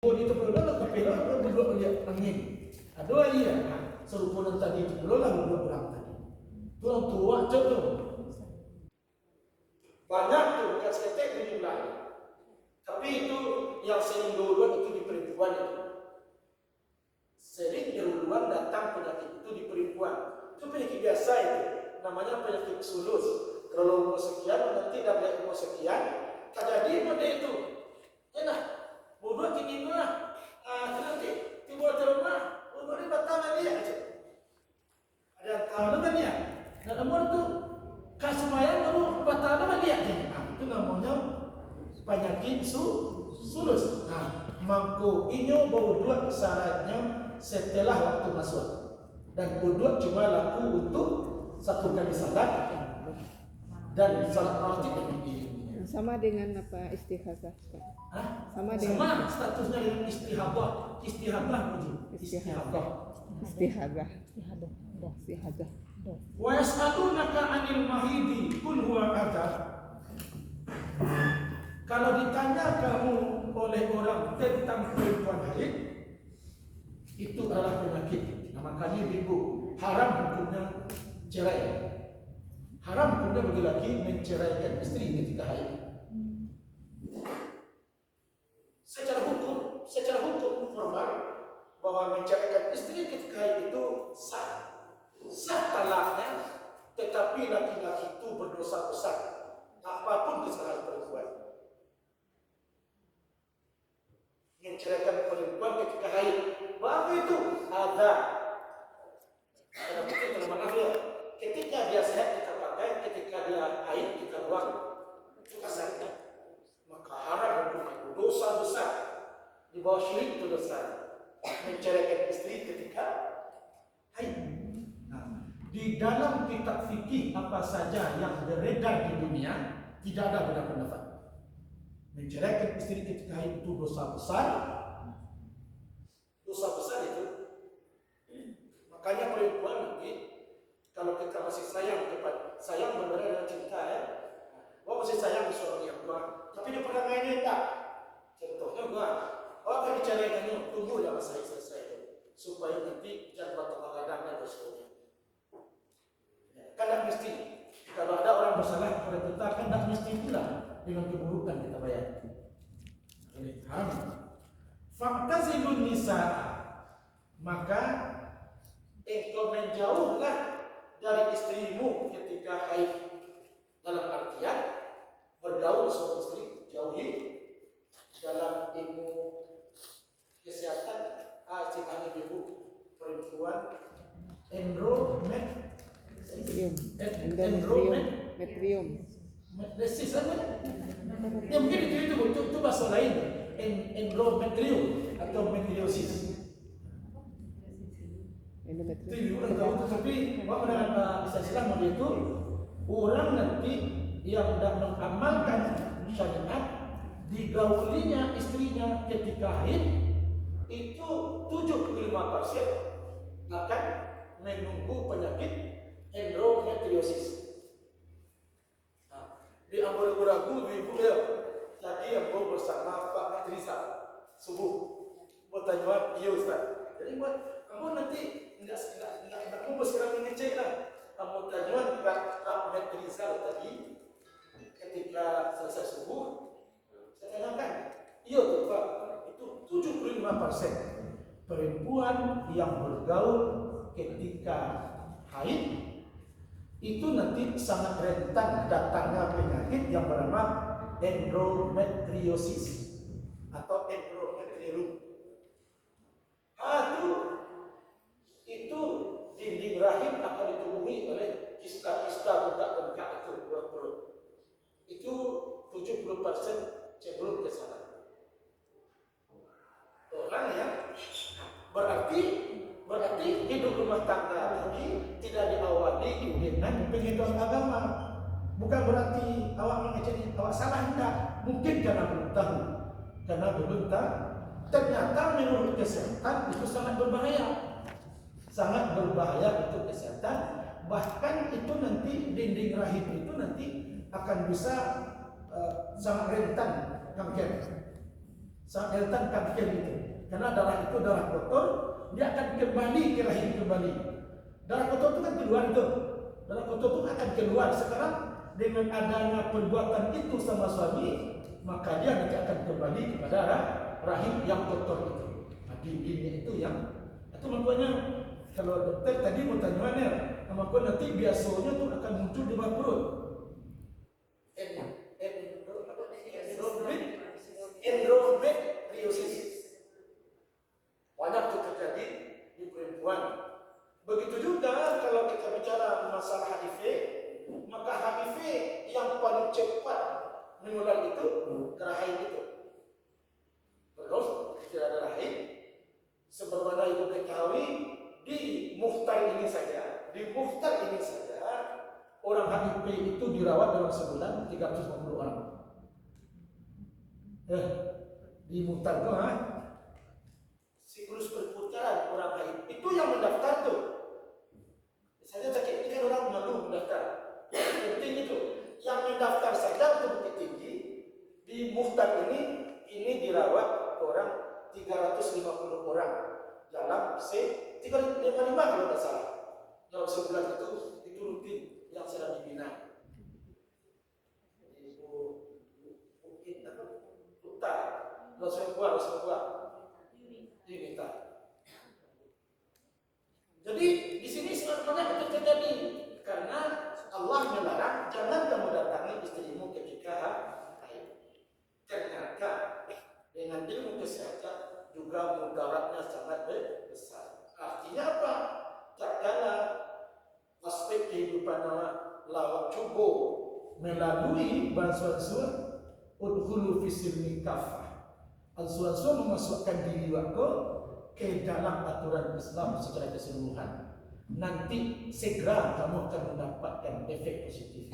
itu perlu kapela berdua lihat angin. Ada iya, serupunan tadi itu perlu lah berdua orang tadi. Tuang tua jodoh. Banyak tuh yang seketek di jumlahnya. Tapi itu yang sering duluan itu di perempuan itu. Sering duluan datang penyakit itu di perempuan. Itu penyakit biasa itu. Namanya penyakit sulus. Kalau umur sekian nanti dah balik umur sekian, tak jadi pada itu. Enak. Bodoh tinggi mah. Nanti tiba terumah, bodoh ni batangan dia aja. Ada yang tahu kan ya? Dan umur tu kasumayan baru batangan dia aja. Itu namanya penyakit sulus. Mangko inyo baru dua syaratnya setelah waktu masuk. Dan bodoh cuma laku untuk satu kali salat dan salat rawatib ini. Sama dengan apa istighazah? Sama statusnya dengan istihadah. Istihadah. Wa yas'alunaka 'anil mahidi qul huwa adha. Kalau ditanya kamu oleh orang tentang perempuan haid, itu adalah penyakit. Makanya ibu haram hukumnya cerai. Haram hukumnya bagi laki menceraikan istri ketika haid. Secara hukum formal bahwa menceraikan istri ketika haid itu sah talaknya, tetapi laki-laki itu berdosa besar apapun kesalahan perempuan. Menceraikan perempuan ketika haid, apa itu? Ada. Karena kita maaf ya, ketika dia sehat kita pakai, ketika dia haid kita buang. Itu kasarnya. Maka haram hukumnya, dosa besar. Di bawah syirik itu dosa. Menceraikan istri ketika haid. Di dalam kitab fikih apa saja yang beredar di dunia tidak ada beda pendapat. Menceraikan istri ketika haid itu dosa besar. Dosa besar itu. Makanya perempuan nanti kalau kita masih sayang benar dengan cinta ya. Wah masih sayang seorang yang tua, tapi dia pernah mainin tak? Contohnya gua, akan diceraikannya, tunggu ya masa selesai supaya nanti jangan bertambah kadang dan seterusnya. Kan tak mesti. Kalau ada orang bersalah kepada kita, kan tak mesti pula dengan keburukan kita bayar. Ini haram. Faktazilun nisa, maka engkau menjauhlah dari istrimu ketika haid. Dalam artian bergaul sama istri, jauhi dalam ilmu kesehatan. Ciptaan ibu perempuan endometrium. Lesis apa? Ya mungkin itu bahasa lain. Endometrium atau metriosis. Itu orang tahu, tapi apa dengan bahasa Islam itu orang nanti yang tidak mengamalkan syariat digaulinya istrinya ketika haid itu 75% akan menunggu penyakit endometriosis. Di Ambon ragu ibu ya tadi yang mau bersama Pak Trisa subuh bertanya iya Ustaz. Jadi buat kamu nanti enggak mau sekarang ngecek lah. Kamu tanya Pak Trisa tadi ketika selesai subuh saya tanyakan iya tuh Pak, itu 75% perempuan yang bergaul ketika haid itu nanti sangat rentan datangnya penyakit yang bernama endometriosis atau endometrium. Itu dinding rahim akan ditumbuhi oleh kista-kista bengkak-bengkak itu perut. Itu 70% cenderung ke sana. Orang yang berarti hidup rumah tangga ini tidak diawali dengan pengetahuan agama. Bukan berarti awak mengajari awak salah, enggak. Mungkin karena belum tahu, karena belum tahu. Ternyata menurut kesehatan itu sangat berbahaya untuk kesehatan. Bahkan itu nanti dinding rahim itu nanti akan bisa sangat rentan kanker. Saat dia letakkan itu, karena darah itu darah kotor, dia akan kembali ke rahim kembali. Darah kotor itu kan keluar itu. Darah kotor itu akan keluar. Sekarang dengan adanya perbuatan itu sama suami, maka dia nanti akan kembali kepada rahim yang kotor itu. Nah, dindingnya itu yang itu makanya kalau dokter tadi mau tanya mana, maka nanti biasanya itu akan muncul di bawah perut. Endometriosis. Banyak itu terjadi di perempuan. Begitu juga kalau kita bicara masalah HIV, maka HIV yang paling cepat menular itu rahim itu. Terus tidak ada rahim. Sebagaimana ibu ketahui di Mukhtar ini saja, orang HIV itu dirawat dalam sebulan 350 orang. Di Mukhtar itu, siklus perputaran orang HIV itu yang mendaftar tuh. Misalnya sakit ini kan orang malu mendaftar. Penting itu, yang mendaftar saja untuk bukti tinggi di Mukhtar ini dirawat orang 350 orang dalam 355 kalau tidak salah. Dalam sebulan itu rutin yang sedang dibina. Ibu Uta, Rasulullah diminta. Jadi di sini sebenarnya itu terjadi karena Allah melarang jangan kamu datangi istrimu ketika haid. Ternyata dengan ilmu kesehatan juga mudaratnya sangat besar. Artinya apa? Tak kala aspek kehidupan lawak cubo melalui bansuan udhulu fisilmi kafah. Bansuan memasukkan diri waktu ke dalam aturan Islam secara keseluruhan. Nanti segera kamu akan mendapatkan efek positif.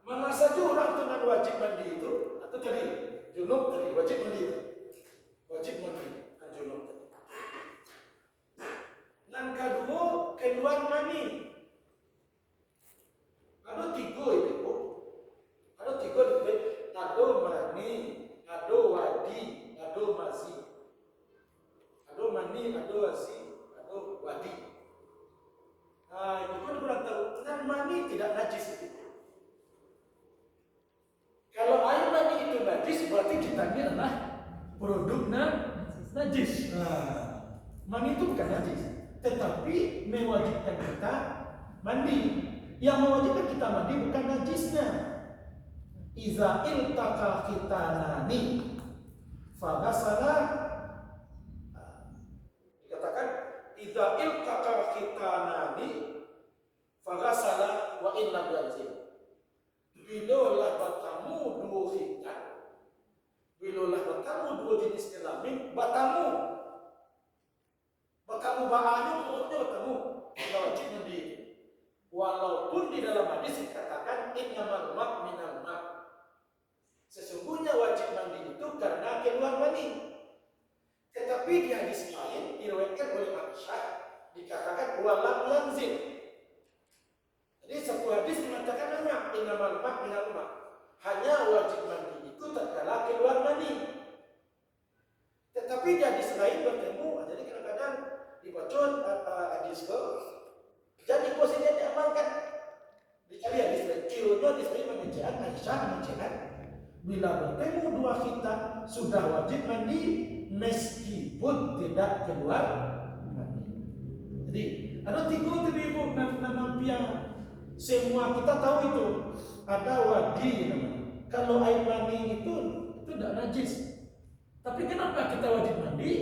Mana saja orang dengan wajib mandi itu, atau tadi junub tadi wajib mandi itu, wajib mandi kan junub tadi. Yang kedua keluar mani. Ada tiga itu, ada mani, ada wadi, ada mazi, ada mani, ada wasi, ada wadi. Itu kan orang tahu. Dan mani tidak najis itu. Kalau air mani itu najis, berarti ditanya adalah produk najis. Mani itu bukan najis, tetapi mewajibkan kita mandi. Yang mewajibkan kita mandi bukan najisnya. Iza iltaqa khitanani faghasala, dikatakan iza iltaqa khitanani faghasala wa in lam yanzil. Bilolah bertemu dua khitan, bilolah bertemu dua jenis kelamin, bertemu bahannya pokoknya bertemu, wajib mandi. Walaupun di dalam hadis dikatakan innamal ma' minal ma', sesungguhnya wajib mandi itu karena keluar mani. Tetapi di hadis lain diriwayatkan oleh Aisyah dikatakan walam yanzil. Jadi satu hadis mengatakan innamal ma' minal ma', hanya wajib mandi itu tatkala keluar mani. Tetapi di hadis lain bertemu, jadi kadang-kadang dibaca hadis ke, jadi posisinya diamalkan. Dicari hadis lain, kiranya hadis lain menunjukkan Aisyah menunjukkan bila bertemu dua khitan sudah wajib mandi meskipun tidak keluar mani. Jadi ada tiga ibu namanya. Semua kita tahu itu ada wadi namanya. Kalau air mani itu tidak najis. Tapi kenapa kita wajib mandi?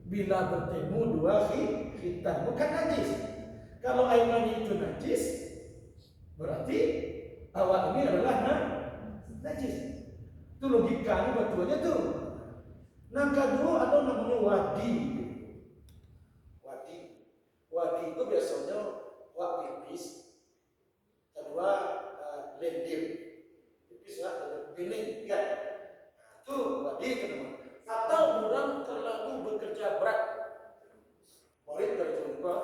Bila bertemu dua khitan bukan najis. Kalau air mani itu najis, berarti awal ini adalah najis. Itu logikanya betulnya tuh. Yang kedua ada namanya wadi. Wadi itu biasanya wak pipis. Kedua lendir, pipis bening kan. Itu wadi teman. Atau orang terlalu bekerja berat, murid dari jumpa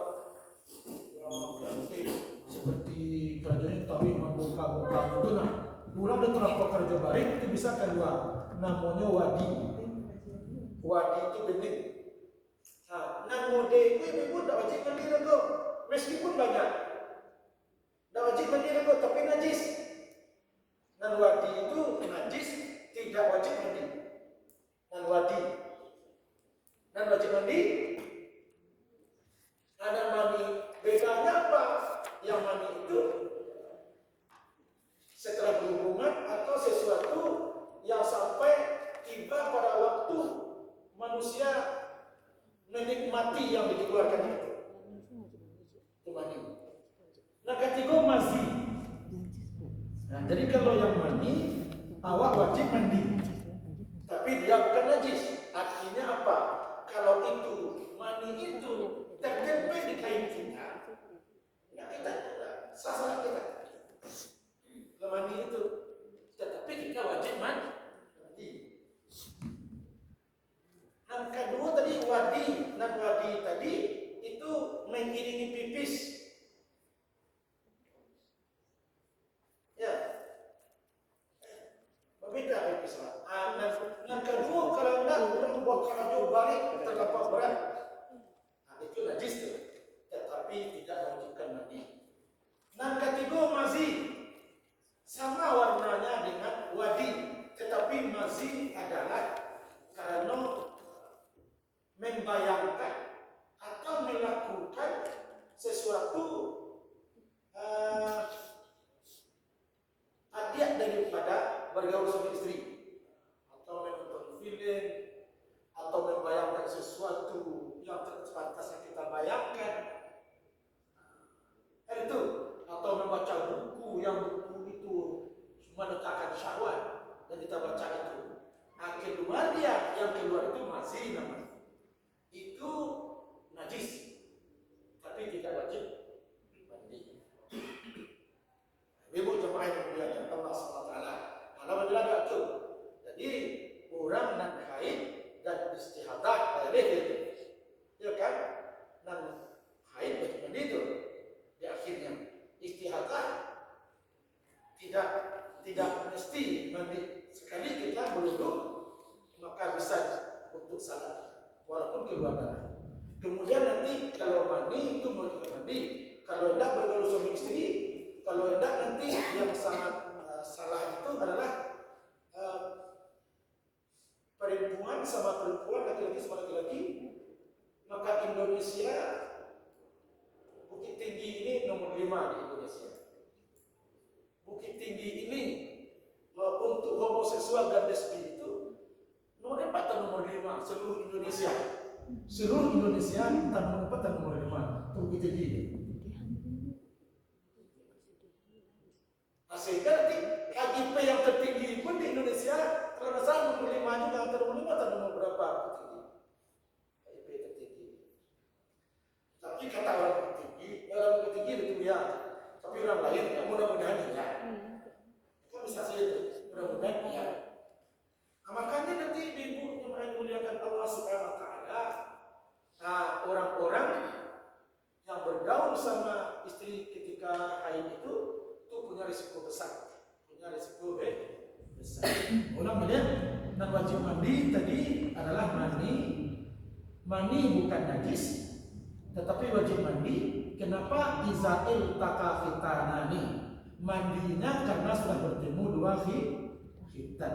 seperti kerajaan tapi membuka itu nah Pulang dari transport kerja balik itu bisa keluar, namanya wadi. Wadi itu bening. Nah, nan mode itu pun tak wajib mandi lego, meskipun banyak. Tak wajib mandi lego, tapi najis. Nan wadi itu najis, tidak wajib mandi. Nan wadi. Nan wajib mandi. Ada mandi. Bedanya apa? Yang mandi itu setelah berhubungan atau sesuatu yang sampai tiba pada waktu manusia menikmati yang dikeluarkan itu. Itu mandi. Nah, ketiga mazi. Nah, jadi kalau yang mandi, awak wajib mandi. Tapi dia bukan najis. Artinya apa? Kalau itu mandi itu tertempel di kain kita, ya kita salah kita. Kalau mandi itu, tetapi kita wajib mandi. Yang kedua tadi wadi, dan wadi tadi itu mengiringi pipis. Ya, berbeda pipis lah. Yang kedua kalau anda membuat kerajo balik terdapat berat, nah, itu najis tu, tetapi tidak mewajibkan mandi. Yang ketiga mazi, sama warnanya dengan wadi, tetapi mazi adalah karena membayangkan atau melakukan sesuatu hadiah daripada bergaul suami istri, atau menonton film, atau membayangkan sesuatu yang sepantasnya kita bayangkan, itu, atau membaca buku yang buku itu menegakkan syahwat dan kita baca itu. Nah, kedua dia yang keluar itu masih namanya. Itu najis, tapi tidak wajib mandi. Ibu jemaah yang dimuliakan Allah SWT. Kalau bila ada itu, jadi orang nak haid dan istihadah boleh itu, ya kan? Dan haid wajib mandi itu. Di akhirnya istihadah tidak mesti mandi. Sekali kita berwudu, maka bisa untuk salat. Walaupun keluar darah. Kemudian nanti kalau mandi itu mau mandi. Kalau tidak bergaul suami istri, kalau tidak nanti yang sangat salah itu adalah perempuan sama perempuan, laki-laki sama laki-laki. Maka Indonesia, Bukit Tinggi ini nomor 5 di Indonesia. Bukit Tinggi ini untuk homoseksual dan lesbi itu nomor 4 atau nomor 5 seluruh Indonesia. Seluruh Indonesia entah nomor 4 atau nomor 5 itu Bukit Tinggi. Sehingga nanti KIP yang tertinggi pun di Indonesia kalau salah nomor 5 juga antara nomor 5 atau nomor berapa KIP tertinggi. Tapi kata orang tertinggi, orang tertinggi itu ya. Tapi orang lain ya mudah-mudahan ya. Itu bisa saja itu, mudah-mudahan ya. Nah, makanya nanti ibu yang memuliakan Allah Subhanahu Wa Taala, orang-orang yang bergaul sama istri ketika haid itu punya risiko besar, besar. Ulang melihat dan wajib mandi tadi adalah mandi bukan najis, tetapi wajib mandi. Kenapa izail takafitanani? Mandinya karena sudah bertemu dua khitan.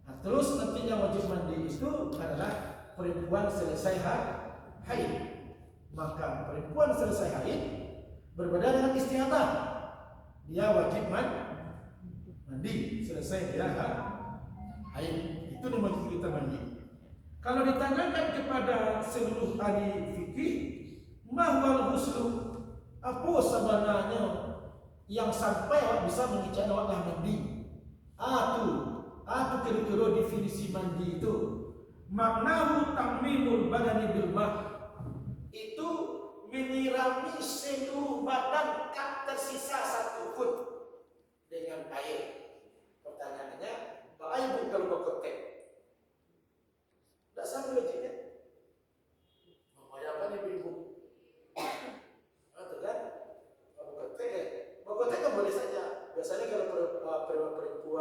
Nah, terus nanti yang wajib mandi itu adalah perempuan selesai haid. Maka perempuan selesai haid berbeda dengan istihadah. Dia wajib mandi selesai dia haid. Itu nomor kita mandi. Kalau ditanyakan kepada seluruh ahli fikih, mahwal huslu, apa sebenarnya yang sampai awak bisa mengicari awak mandi? Itu kira-kira definisi mandi itu. Maknahu tamimul badani bil ma'. Itu menyirami seluruh badan tak tersisa satu pun dengan air. Pertanyaannya, apa air bukan berkotek? Tak sama logiknya. Membayangkan ibu-ibu. Itu kan? Berkotek kan boleh saja. Biasanya kalau perempuan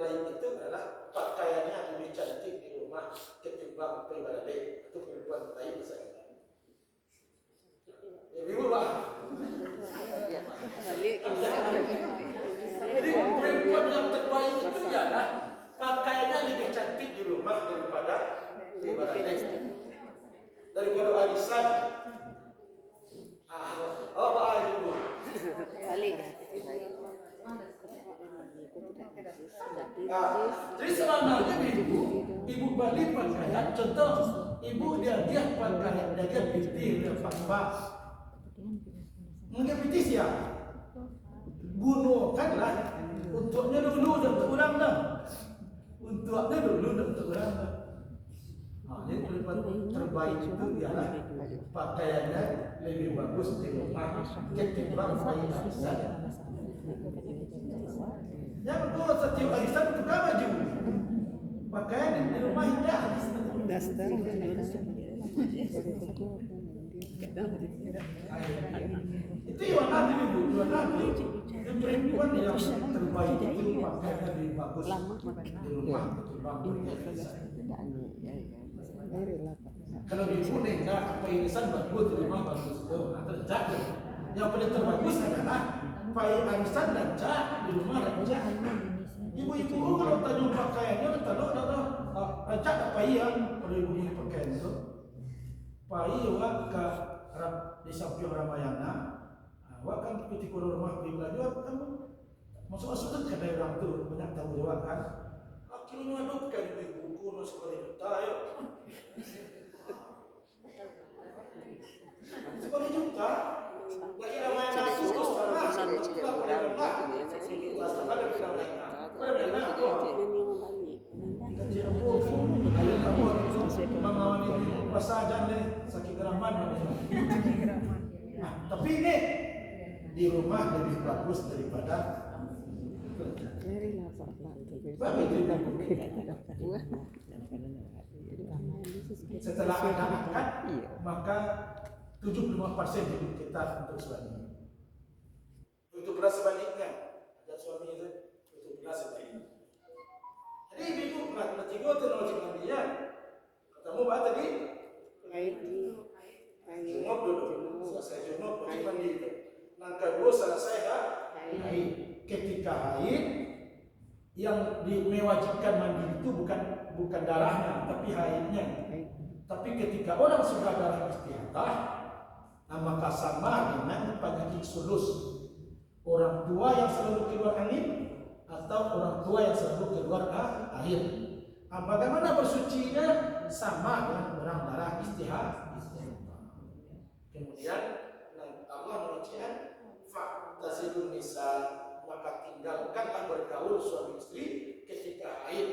lain itu adalah pakaiannya lebih cantik di rumah ketimbang peribadi lain atau perempuan lain misalnya. Jadi Pak. Jadi perempuan yang terbaik itu adalah pakaiannya lebih cantik di rumah daripada peribadi lain. Daripada arisan. Apa itu? Jadi sebenarnya ibu balik pakaian, contoh ibu dia pakaian dia putih dia pas mungkin putih siap gunakanlah untuknya dulu dan untuk orang dah untuknya dulu dan untuk orang dah. Jadi terbaik itu ialah pakaiannya lebih bagus di rumah ketimbang arisan. Yang kedua setiap arisan tukar baju pakaian di rumah indah. Itu yang nanti ibu, yang nanti perempuan yang terbaik itu pakaiannya lebih bagus di rumah ketimbang arisan. Kalau di kuning dah arisan bagus di rumah bagus itu atau jaga. Yang paling terbagus adalah arisan dan jaga di rumah dan jaga. Ibu-ibu kalau tanya pakaiannya tahu ajak apa iya kalau ibu pakaian itu. Pai wak ke di samping Ramayana, wak kan ketika rumah pribadi kan masuk-masuk ke daerah tu banyak tahu jawab kan. Akhirnya aduk kan ibu-ibu no sekolah juta yo. Sekolah juta. Lagi Ramayana tu sama. Mengawani pasajan deh sakit geraman. Tapi ini di rumah lebih bagus daripada setelah anak-anak maka 75% hidup kita untuk suami. Itu beras sebaliknya. Dan suami itu beras sebaliknya. Jadi ibu pernah tiga atau nol dia. Ketemu apa tadi? Jumok dulu. Selesai jumok baru mandi. Yang kedua selesai haid. Ketika haid yang mewajibkan mandi itu bukan darahnya tapi haidnya. Tapi ketika orang sudah darah istihadah, maka sama dengan penyakit sulus. Orang tua yang selalu keluar angin atau orang tua yang selalu keluar air. Bagaimana bersucinya sama dengan orang darah istihadah. Kemudian Allah mengucapkan fa'tasilun nisa, maka tinggalkanlah bergaul suami istri ketika haid.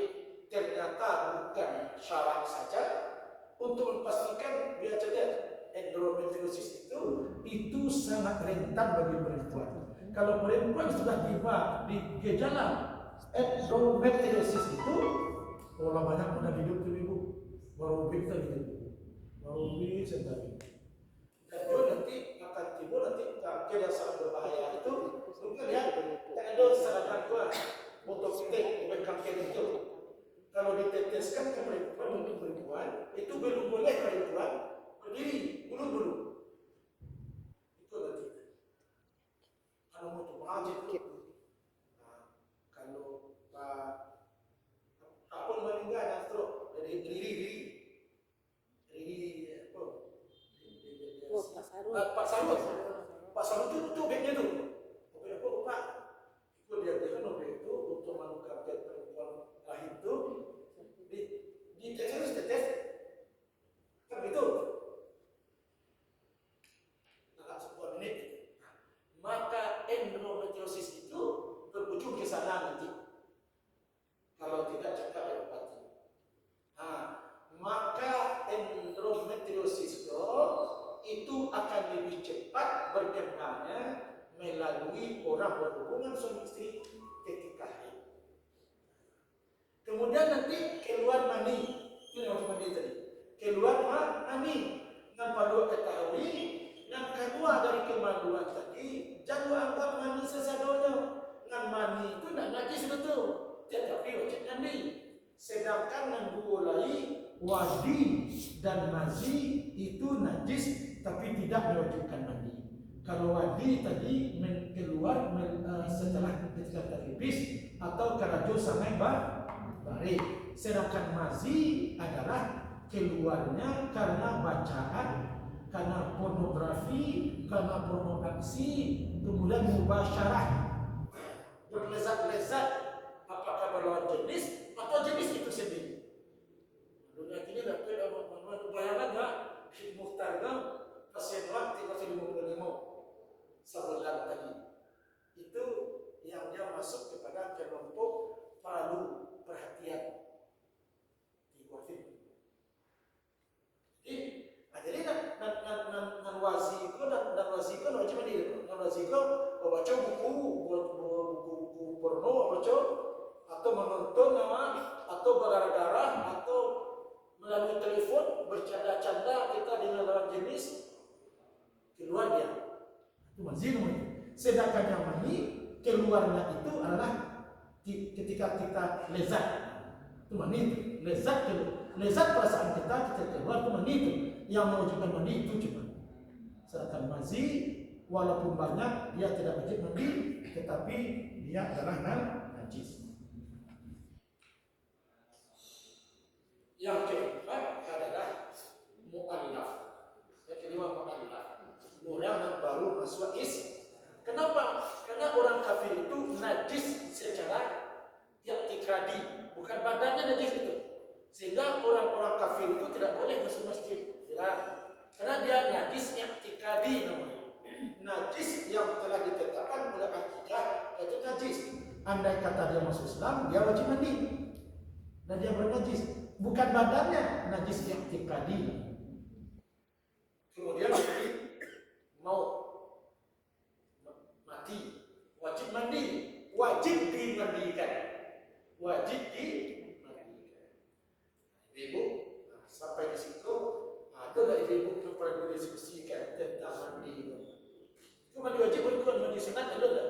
Ternyata bukan syarat saja untuk memastikan biar cerdas endometriosis itu sangat rentan bagi perempuan. Kalau perempuan sudah tiba di gejala endometriosis itu, orang banyak mudah hidup tuh ibu, baru kita gitu, baru bisa tadi. Kalau nanti akan timbul nanti kanker yang sangat berbahaya itu, mungkin ya, kan ada saran tua, botox kanker itu. Kalau diteteskan ke perempuan untuk perempuan, itu belum boleh perempuan berdiri dulu. Itu nanti. Kalau mau coba aja itu. Kalau apa meninggal dan stroke dari diri apa? Pak Sarut itu obeknya tuh. Obek apa Pak? Itu dia kan obek itu untuk menukar perempuan lahir itu di tetes kan gitu. Nah, sebuah menit. Maka endometriosis itu berujung ke sana nanti. Kalau tidak cakap diobati. Maka endometriosis itu akan lebih cepat berkembangnya melalui orang berhubungan suami istri ketika haid. Kemudian nanti keluar mani, itu yang mani tadi. Keluar mani, yang perlu ketahui, yang keluar dari kemaluan tadi, jangan anggap mani sesadonya. Dengan mani itu tidak najis betul, tetapi wajib wadi dan mazi itu najis tapi tidak mewajibkan mandi. Kalau wadi tadi keluar setelah ketika terlipis atau karajo sampai bari. Sedangkan mazi adalah keluarnya karena bacaan, karena pornografi, karena pornografi, kemudian mubasyarah, berlezat-lezat, apakah berlawan jenis atau jenis itu sendiri. Dunia ini dapat bayangan nggak? Muhtar pasien waktu 55 sebulan tadi itu yang dia masuk kepada kelompok palu perhatian di Covid. Jadi nan waziko dan waziko macam ni nan waziko baca buku porno baca atau menonton atau berdarah atau melalui telepon bercanda-canda kita dengan lawan jenis keluar dia itu mazino. Sedangkan yang mani keluarnya itu adalah ketika kita lezat itu mani itu lezat perasaan kita keluar itu mani itu yang mewajibkan mandi itu cuma. Sedangkan mazi walaupun banyak dia tidak wajib mandi tetapi dia adalah najis. Yang keempat adalah mu'allaf. Yang kelima mu'allaf. Orang yang baru masuk Islam. Kenapa? Karena orang kafir itu najis secara i'tiqadi, bukan badannya najis itu. Sehingga orang-orang kafir itu tidak boleh masuk masjid. Ya. Karena dia najis i'tiqadi namanya. Najis yang telah ditetapkan oleh akidah itu najis. Andai kata dia masuk Islam, dia wajib mandi. Dan dia bernajis. Bukan badannya najis i'tiqadi. Kemudian mau mati, wajib mandi, wajib dimandikan, wajib dimandikan. Ibu sampai di situ ada nggak ibu yang pernah berdiskusikan tentang mandi? Itu mandi wajib bukan mandi sunat ada nggak?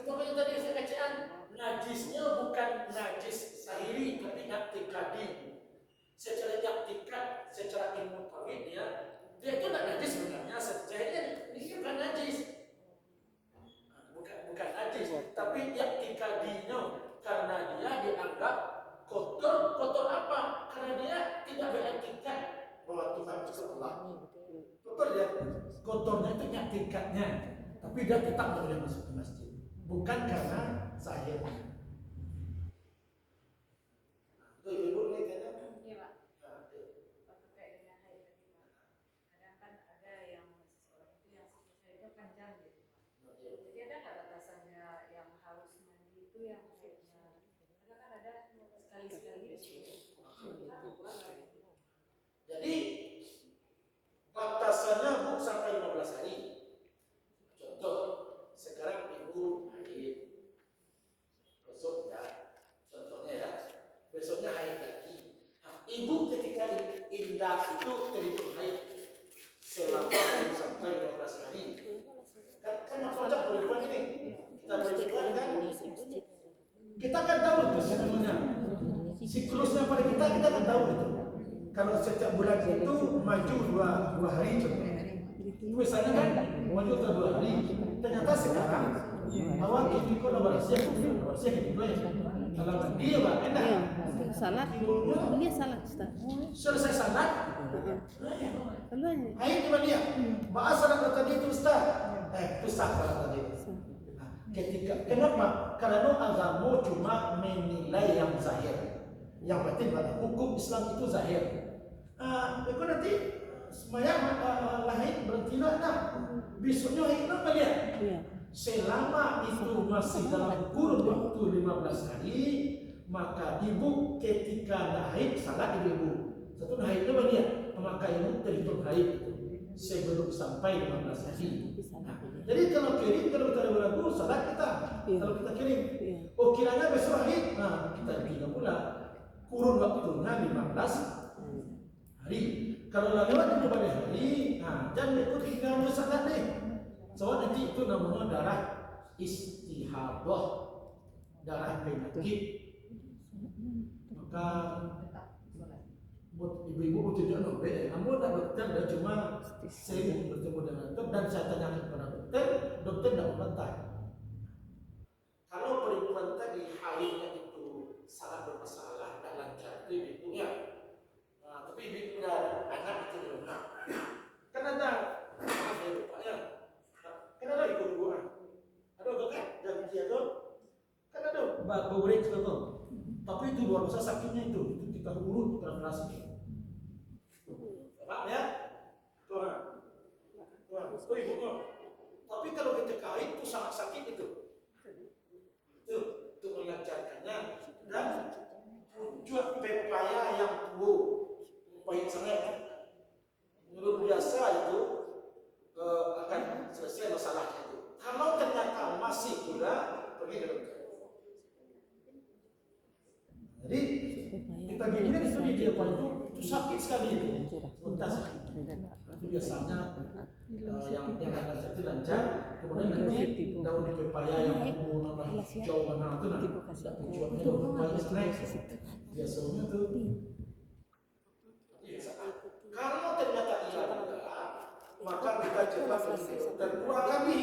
Pokoknya tadi saya katakan najisnya bukan najis sahiri tapi i'tiqadi. Secara i'tiqad, secara ilmu tauhid dia itu tidak najis sebenarnya. Sebenarnya dia bukan najis. Bukan najis, tapi i'tiqadinya karena dia dianggap kotor. Kotor apa? Karena dia tidak beretikad bahwa Tuhan itu Allah. Kotor dia. Kotornya itu i'tiqadnya, tapi dia tetap tidak boleh masuk ke masjid. Bukan karena zahirnya. Itu ibu ni kena? Iya Pak. Terkait dengan haid tadi Pak. Kadang kan ada yang seseorang itu yang siklusnya itu panjang gitu Pak. Jadi ada nggak batasannya yang harus mandi itu yang haidnya? Karena kan ada sekali-sekali. Jadi batasannya bu sampai 15 hari. Contoh sekarang ibu besoknya haid lagi. Ibu ketika indah itu terhitung haid selama sampai 15 hari. Kan macam perempuan ini kita perempuan kan kita kan tahu itu sebenarnya siklusnya pada kita kan tahu itu. Kalau setiap bulan itu maju dua hari contohnya. Misalnya kan maju 2 hari. Ternyata sekarang awal itu kok bersih gitu ya. Kalau dia bah enak. Salat. Dia salat Ustaz. Selesai salat. Keluarnya. Hai gimana dia? Bahas salat tadi itu Ustaz. Itu sah salat tadi. Ketika kenapa? Karena agama cuma menilai yang zahir. Yang penting pada hukum Islam itu zahir. Itu nanti semayang lahir berhenti nak. Besoknya haid nak melihat. Selama itu masih dalam kurun waktu 15 hari, maka ibu ketika nak haid salat ibu. Satu haid itu dia, maka ibu terhitung haid itu sebelum sampai 15 hari. Jadi kalau kirim, kalau kita ragu salat kita. Kalau kita kirim, oh kiranya besok haid, kita 3 bulan. kurun waktunya 15 hari. Kalau lewat 15 hari, jangan ikut tinggal salat deh. Soalnya nanti itu namanya darah istihadah, darah penyakit. Maka buat ibu-ibu itu jangan lupa. Namun dokter dah cuma saya bertemu dengan dokter dan saya tanyakan kepada dokter, dokter tidak membantah. Kalau perempuan tadi haidnya itu sangat bermasalah, tidak lancar, itu ibunya. Tapi ibu punya anak itu di rumah. Kan ada, saya lupa ya. Kan ada ibu-ibuan. Ada kan? Dan dia tu, kan ada beberapa itu. Tapi itu luar biasa sakitnya itu kita urut translasi. Paham ya? Tuhan. Oh ibu. Tapi kalau kita kait itu sangat sakit itu. Itu melancarkannya dan tujuan pepaya yang tua, pahit sangat. Menurut biasa itu akan selesai masalahnya itu. Kalau ternyata masih pula pergi ke dokter. Jadi kita gini itu di dia itu sakit sekali itu. Tuntas. Itu biasanya yang akan sakit lancar, kemudian nanti daun di pepaya yang warna hijau warna itu nanti tujuannya daun pepaya naik. Biasanya tuh. Kalau ternyata iya juga, maka kita coba pergi dan dua kali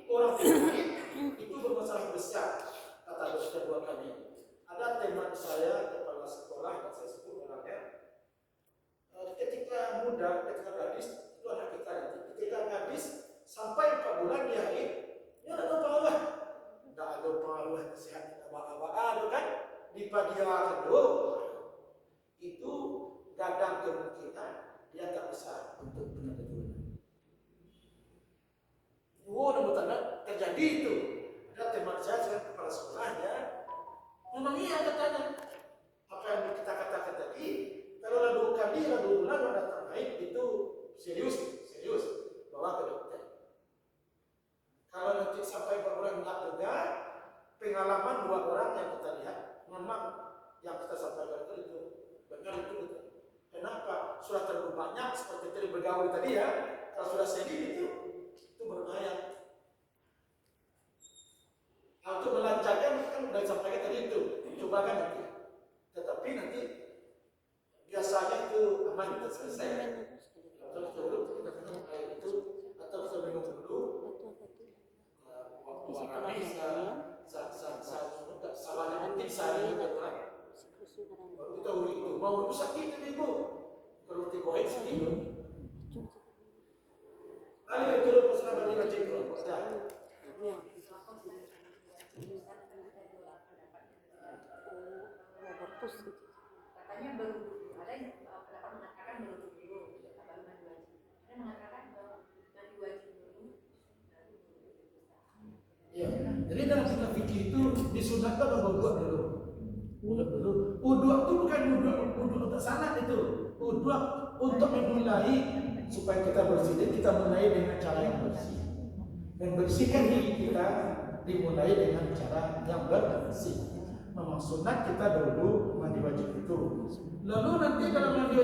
orang penyakit itu bermasalah besar, kata dokter dua kali. Ada teman saya kepala sekolah yang saya sebut orangnya. Ketika muda, ketika gadis itu anak kita nanti. Ketika gadis sampai 4 bulan dia haid, dia tidak ada pengaruh. Tidak ada pengaruh kesehatan apa-apa, kan? Di pagi kedua itu gadang kemungkinan dia tak bisa untuk punya keturunan. Betul-betul terjadi itu. Ada teman saya kepala sekolahnya. Memang iya katanya. Apa yang kita katakan tadi, kalau ada 2 kali, ada 2 bulan ada datang haid itu serius, bawa ke dokter. Kalau nanti sampai 4 bulan tidak juga, pengalaman 2 orang yang kita lihat, memang yang kita sampaikan itu benar itu betul. Kenapa? Sudah terlalu banyak seperti tadi bergaul tadi ya. Kalau sudah sedih itu berbahaya. Untuk melancarkan kan sudah disampaikan tadi itu, coba kan nanti. Tetapi nanti biasanya itu aman kita selesai. Atau dulu kita kena air itu atau sebelum dulu warna salahnya penting sehari juga kan. Baru kita urut itu, mau itu sakit tadi ibu. Kalau tiga hari sedih. Kali itu dulu pesan bagi macam itu, sudah. Katanya baru ada yang pendapat mengatakan baru dulu baru mandi wajib. Ada mengatakan mandi wajib dulu. Ya, jadi dalam kitab fikih itu disunahkan berwudu dulu. Wudu itu bukan wudu untuk salat itu. Wudu untuk memulai supaya kita bersih. Kita mulai dengan cara yang bersih. Membersihkan diri kita dimulai dengan cara yang bersih. Memang sunat kita dulu mandi wajib itu. Lalu nanti dalam mandi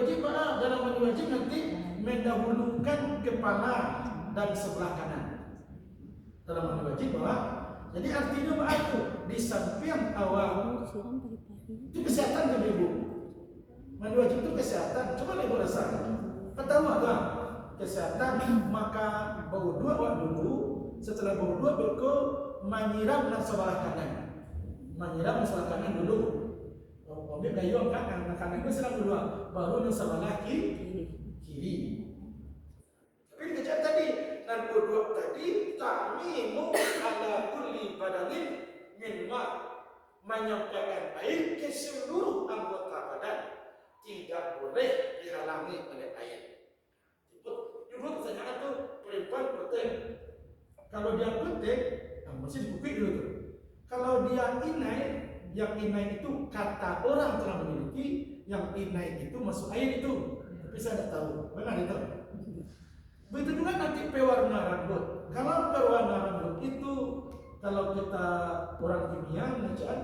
wajib nanti mendahulukan kepala dan sebelah kanan. Dalam mandi wajib jadi artinya apa itu? Di samping awal itu kesehatan kan ibu. Mandi wajib itu kesehatan. Coba ibu rasakan. Pertama kan kesehatan, maka berwudu dulu. Setelah berwudu berko menyiram dan sebelah kanan. Menyiram sebelah kanan dulu. Ambil gayung kan kanan itu siram dulu. Baru yang sebelah kiri. Tapi kejadian tadi dan wudu tadi ta'mimu ala kulli badanin min ma, menyampaikan air ke seluruh anggota badan, tidak boleh dihalangi oleh air. Dulu pertanyaan tuh perempuan penting. Kalau dia penting, mesti dibukti dulu tuh. Kalau dia inai, yang inai itu kata orang telah memiliki, yang inai itu masuk air itu. Tapi saya tidak tahu, benar itu. Begitu juga nanti pewarna rambut. Kalau pewarna rambut itu, kalau kita orang kimia mengajar,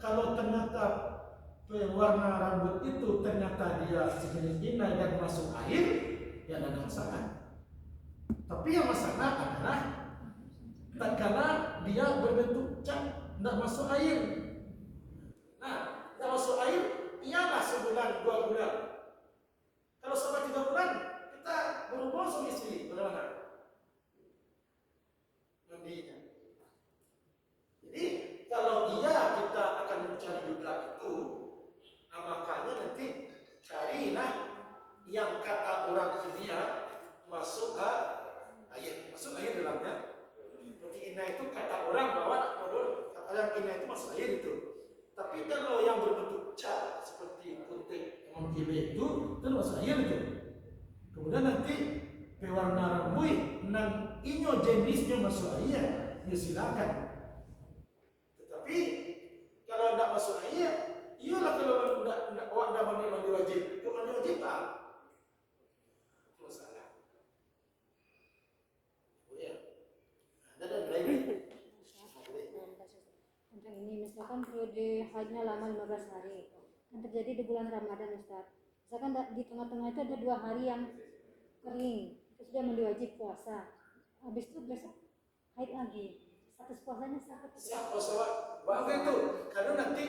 kalau ternyata pewarna rambut itu ternyata dia sejenis inai dan masuk air, ya tidak ada masalah. Tapi yang masalah adalah tatkala dia berbentuk cat, tidak masuk air. Nah, tidak masuk air, ialah sebulan, 2 bulan. Kalau sampai 3 bulan, kita berhubung suami istri, bagaimana? Mandinya. Jadi, kalau iya kita akan mencari juga itu, makanya nanti carilah yang kata orang kimia masuk air, masuk air dalamnya. Seperti inai itu kata orang bahwa kata yang inai itu masuk air itu. Tapi kalau yang berbentuk cat seperti putih mengkile itu masuk air itu. Kemudian nanti pewarna rambut nan inyo jenisnya masuk air, ya silakan. Tetapi kalau tidak masuk air, iyalah kalau tidak mandi wajib, itu mandi wajib tak? Masalah. Oh ya, ada lain. Tentang ini, misalkan periode haidnya lama 15 hari, yang terjadi di bulan Ramadan, Ustaz. Misalkan di tengah-tengah itu ada 2 hari yang kering, terus dia mandi wajib puasa. Habis itu besok haid lagi. Status puasanya sakit. Siapa sahabat? Waktu itu, karena nanti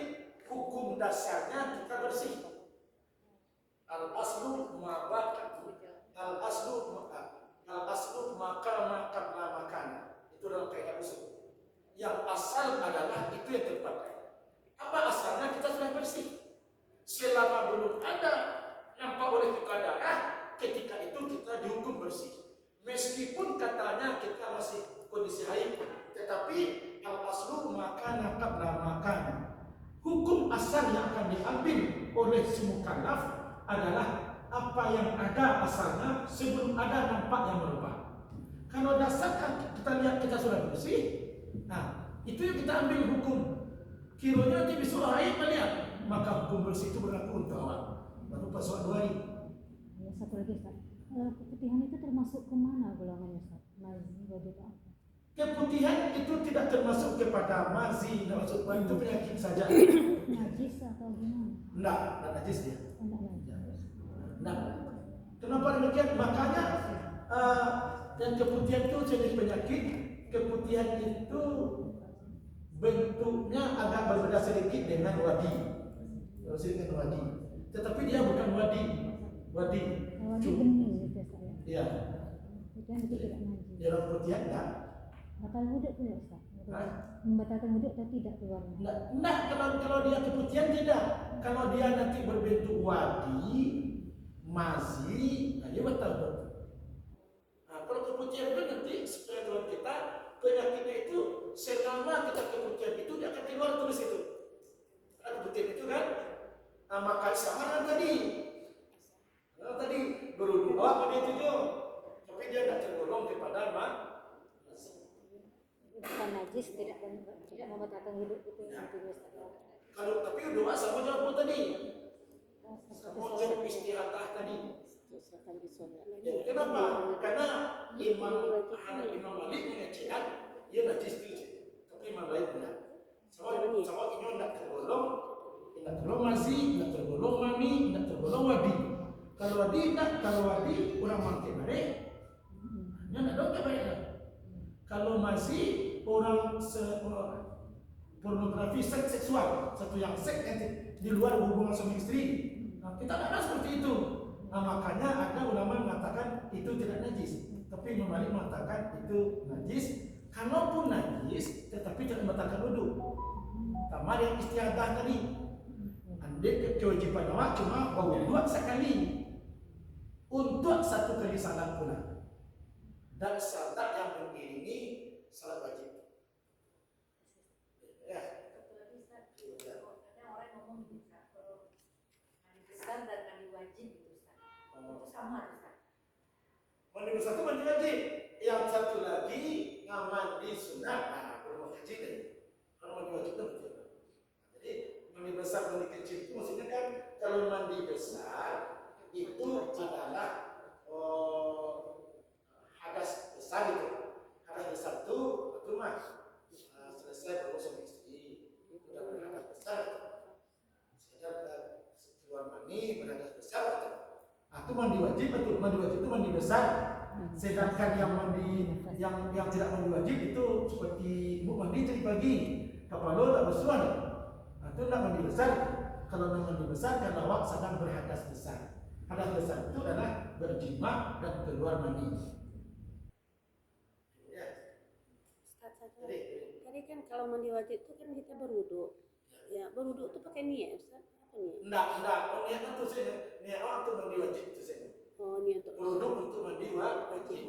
hukum dasarnya kita bersih. Al-aslu ma'bakatu. Al-aslu maka makan. Itu dalam kaidah usul. Yang asal adalah itu yang terpakai. Apa asalnya? Kita sudah bersih. Selama belum ada nampak oleh kita darah, ketika itu kita dihukum bersih. Meskipun katanya kita masih kondisi haid, tetapi al-aslu maka makan. Hukum asal yang akan diambil oleh si mukallaf adalah apa yang ada asalnya sebelum ada nampak yang berubah. Kalau dasarkan kita lihat kita sudah bersih, nah itu yang kita ambil hukum. Kiranya nanti besok haid melihat, maka hukum bersih itu berlaku untuk awal. Baru pas 2 hari. Ya, satu lagi, Ustaz. Keputihan itu termasuk kemana golongannya, Ustaz? Mazi, wajib apa? Keputihan itu tidak termasuk kepada mazi, itu penyakit saja. Najis atau gimana? Tidak najis dia. Enggak najis. Nah, kenapa demikian? Makanya dan keputihan itu jenis penyakit. Keputihan itu bentuknya agak berbeda sedikit dengan wadi. Tetapi dia bukan wadi. Wadi bening gitu, Ustaz. Iya. Keputihan itu tidak najis. Dia keputihan enggak? Batal wuduk tidak, Ustaz? Membatalkan wuduk atau tidak keluarnya? Enggak, kalau dia keputihan tidak. Kalau dia nanti berbentuk wadi, mazi, dia batal. Nah, kalau keputihan itu nanti sepengetahuan kita, penyakitnya itu selama kita keputihan itu dia akan keluar terus itu. Nah, keputihan itu kan, nah, maka sama dengan tadi. Nah, tadi berubah pada itu tuh, tapi dia tidak tergolong kepada Bukan najis, tidak membatalkan wuduk itu intinya, Ustaz. kalau tapi udah sama jawab tadi. Sama jawab istiadah tadi. Ya, kenapa? Karena Imam Malik mengatakan ia najis itu, tapi Imam lain tidak. Sama ini tidak tergolong mazi, tidak tergolong mani, tidak tergolong wadi. Kalau wadi orang mangke bare, dia tidak dong kebayang. Kalau masih orang pornografi seks seksual, satu yang seks di luar hubungan suami istri, nah, kita tidak ada seperti itu. Nah, makanya ada ulama mengatakan itu tidak najis, tapi Imam Malik mengatakan itu najis. Kalaupun najis, tetapi tidak membatalkan wudu. Tamar yang istiadah tadi, andai kewajiban awak cuma wudu sekali untuk 1 kali salat pula. Dan salat yang mengiringi salat wajib. Ya. Kadang orang ngomong bisa kalau mandi besar dan mandi wajib itu, Ustaz. Itu sama, Ustaz. Mandi besar itu mandi wajib. Yang satu lagi mandi sunat. Nah, belum haji tadi. Kalau mandi wajib itu betul. Jadi mandi besar, mandi kecil itu maksudnya kan kalau mandi besar itu adalah hadas besar itu. Hadas besar itu mah selesai berurusan istri, sudah berhadas besar. Sedang Itu mandi wajib, betul. Mandi wajib itu mandi besar. Sedangkan yang tidak mandi wajib itu seperti ibu mandi tadi pagi, kepala tak bersuara. Itu tidak mandi besar. Kalau mandi besar karena awak sedang berhadas besar. Hadas besar itu adalah berjima dan keluar mani. Ya. Tadi kan kalau mandi wajib itu kan kita berwudu. Ya, berwudu itu pakai niat, Ustaz. Apa niat? Enggak. Oh, niat itu sih. Niat awak untuk mandi wajib itu sih. Oh, niat untuk Wudhu untuk mandi wajib.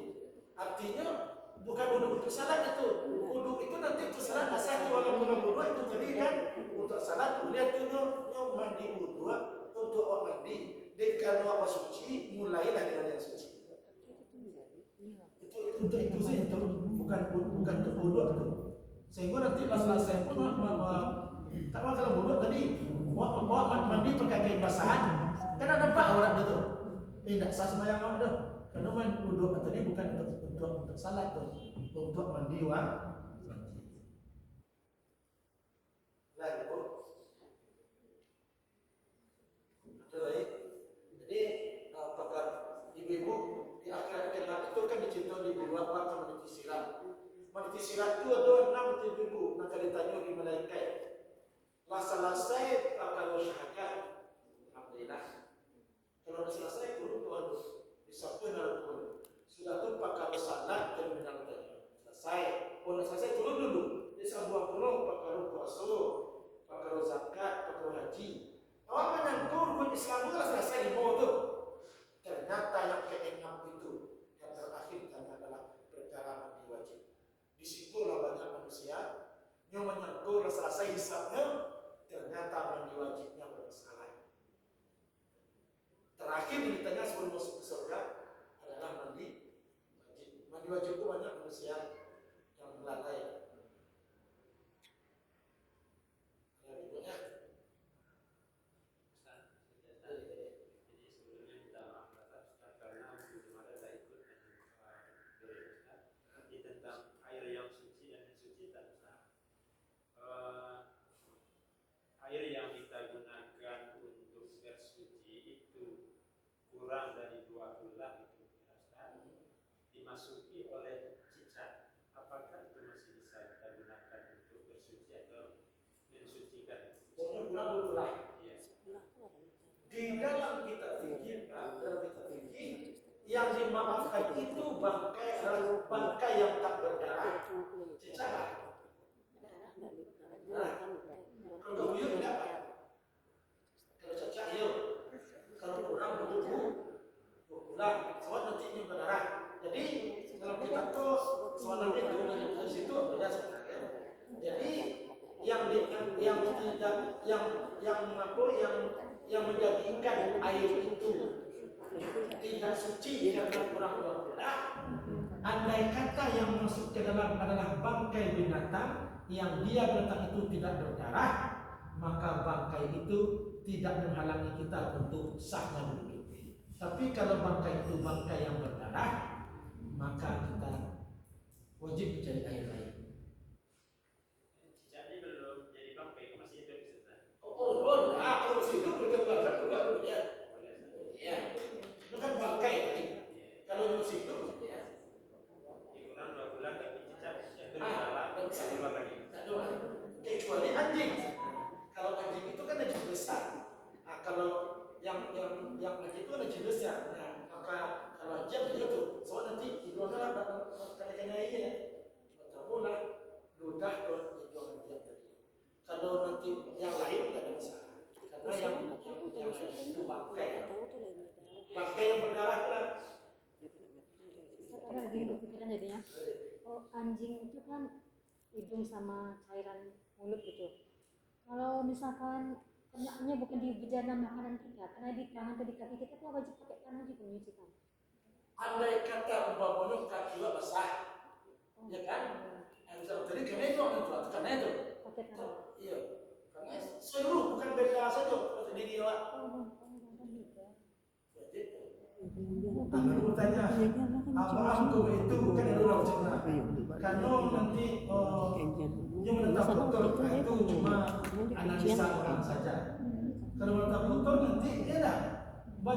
Artinya bukan wudhu untuk salat itu. Wudhu itu nanti untuk salat asal walaupun wudhu itu tadi kan untuk salat. Kemudian itu mandi wudhu untuk awak mandi. Dan kalau awak suci mulailah dengan yang suci. Itu sih itu bukan untuk wudhu itu. Sehingga nanti pas selesai pun tak mau kalau wudhu tadi awak mandi pakai kain basahan. Kan ada nampak orang itu. Tidak sah sembahyang awak dah. Karena mandi wudhu tadi bukan untuk salat tuh, untuk mandi wajib. Lagi bu, ada lagi. Jadi apakah ibu-ibu di akhirat kelak itu kan dicintai di dua apa meniti sirat. Meniti sirat itu ada 6 ibu. Maka ditanya di malaikat. Lah selesai kalau syahadat, alhamdulillah. Kalau sudah selesai turun Tuhan disapun dalam Tuhan. Sudah tu pakar salat terminal tadi. Selesai. Kalau selesai turun dulu. Disambung turun pakar puasa, pakar zakat, pakar haji. Awak menyangkut pun Islam itu selesai di tu. Ternyata yang keenam itu yang terakhir adalah perkara mandi wajib. Di situlah banyak manusia yang menyangkut selesai hisabnya. Ternyata mandi wajibnya bermasalah. Terakhir ditanya sebelum masuk ke surga adalah mandi wajib. Mandi wajib itu banyak manusia yang melalai. Air yang kita gunakan untuk bersuci itu kurang dari 2 bulan itu dimasuki oleh cicak. Apakah itu masih bisa kita gunakan untuk bersuci atau mensucikan? Kurang 2 bulan. Di dalam kitab fikih, yang dimaafkan itu bangkai yang tak berdarah. Cicak. Kalau buyut berapa? Kalau cacak yuk. Kalau kurang 2 bulan. Soal nanti ini berdarah. Jadi kalau kita tuh soal nanti di situ beda sebenarnya. Jadi yang menjadikan air itu tidak suci karena kurang 2 bulan. Andai kata yang masuk ke dalam adalah bangkai binatang yang dia letak itu tidak berdarah, maka bangkai itu tidak menghalangi kita untuk sahnya wudhu. Tapi kalau bangkai itu bangkai yang berdarah, maka kita wajib mencari air lain. Cicaknya belum jadi bangkai, masih hidup Ustaz. Kalau hidup berkeluarga juga ya. Ya, itu kan bangkai tadi. Kalau masih hidup ya. Kurang 2 bulan tapi cicak itu berjalan keluar lagi. Kecuali anjing. Kalau anjing itu kan anjing besar. Nah, kalau yang anjing itu ada jenisnya. Nah, maka kalau anjing itu, soal nanti hidungnya kena air ya. Betul lah. Ludah itu anjing tadi. Kalau nanti yang lain tidak ada masalah. Karena yang itu bangkai. Bangkai yang berdarah lah. Ada lagi kepikiran jadinya. Oh, anjing itu kan hidung sama cairan mulut gitu. Kalau misalkan kenanya bukan di bejana makanan kita, karena di tangan atau di kaki kita tuh wajib pakai tangan juga menyucikan. Andai kata umpamanya kaki basah, ya kan? Jadi karena itu karena itu. Pakai tangan. Iya, karena seluruh bukan beda saja seperti diri awak. Anak bertanya, apa itu bukan orang Cina? Karena nanti yang menetap dokter itu cuma analisa orang saja. Kalau menetap dokter nanti dia dah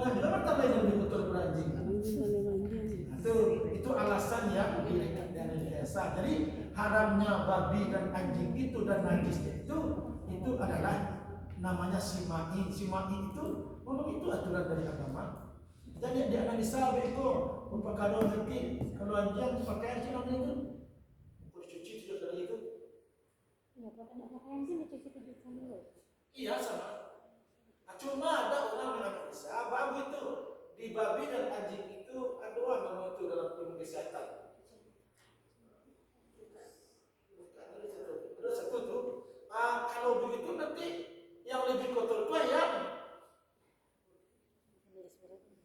banyak juga tempat lain yang lebih kotor daripada anjing. Itu alasan yang direkayasa. Jadi haramnya babi dan anjing itu dan najisnya itu adalah namanya simai. Simai itu memang itu aturan dari agama. Jadi dianalisa beko kalau nanti kalau anjing pakai anjing namanya itu cuci juga dari itu. Ya, kalau ada pakaian sih dicuci dulu. Iya sama. Cuma ada orang yang analisa bahwa itu di babi dan anjing itu ada nama itu dalam ilmu kesehatan. Terus satu tuh, kalau begitu nanti yang lebih kotor itu ayam.